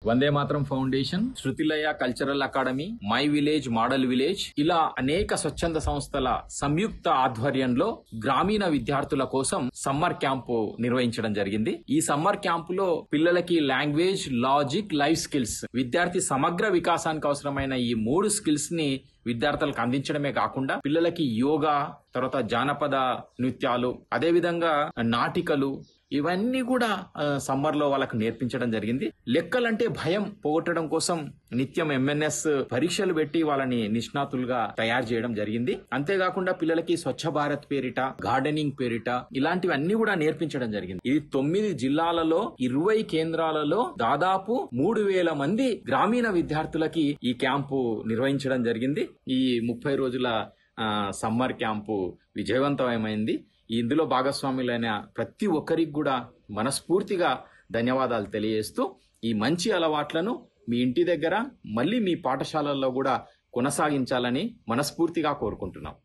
Vande Mataram foundation, Shruthilaya cultural academy, my village model village ఇలా అనేక స్వచ్ఛంద సంస్థల సంయుక్త ఆధ్వర్యంలో గ్రామీణ విద్యార్థుల కోసం సమ్మర్ క్యాంపు నిర్వహించడం జరిగింది. ఈ సమ్మర్ క్యాంపులో పిల్లలకి లాంగ్వేజ్, లాజిక్, లైఫ్ స్కిల్స్, విద్యార్థి సమగ్ర వికాసానికి అవసరమైన ఈ 3 స్కిల్స్ ని విద్యార్థులకు అందించడమే కాకుండా పిల్లలకి యోగా, తర్వాత జానపద నృత్యాలు, అదేవిధంగా నాటికలు ఇవన్నీ కూడా సమ్మర్ లో వాళ్ళకు నేర్పించడం జరిగింది. లెక్కలంటే భయం పోగొట్టడం కోసం నిత్యం MNS పరీక్షలు పెట్టి వాళ్ళని నిష్ణాతులుగా తయారు చేయడం జరిగింది. అంతేకాకుండా పిల్లలకి స్వచ్ఛ భారత్ పేరిట, గార్డెనింగ్ పేరిట ఇలాంటివన్నీ కూడా నేర్పించడం జరిగింది. ఇది 9 జిల్లాలలో 20 కేంద్రాలలో దాదాపు 3000 మంది గ్రామీణ విద్యార్థులకి ఈ క్యాంపు నిర్వహించడం జరిగింది. ఈ 30 రోజుల సమ్మర్ క్యాంపు విజయవంతమైంది. ఇందులో భాగస్వాములైన ప్రతి ఒక్కరికి కూడా మనస్ఫూర్తిగా ధన్యవాదాలు తెలియజేస్తూ ఈ మంచి అలవాట్లను మీ ఇంటి దగ్గర మళ్ళీ మీ పాఠశాలల్లో కూడా కొనసాగించాలని మనస్ఫూర్తిగా కోరుకుంటున్నాం.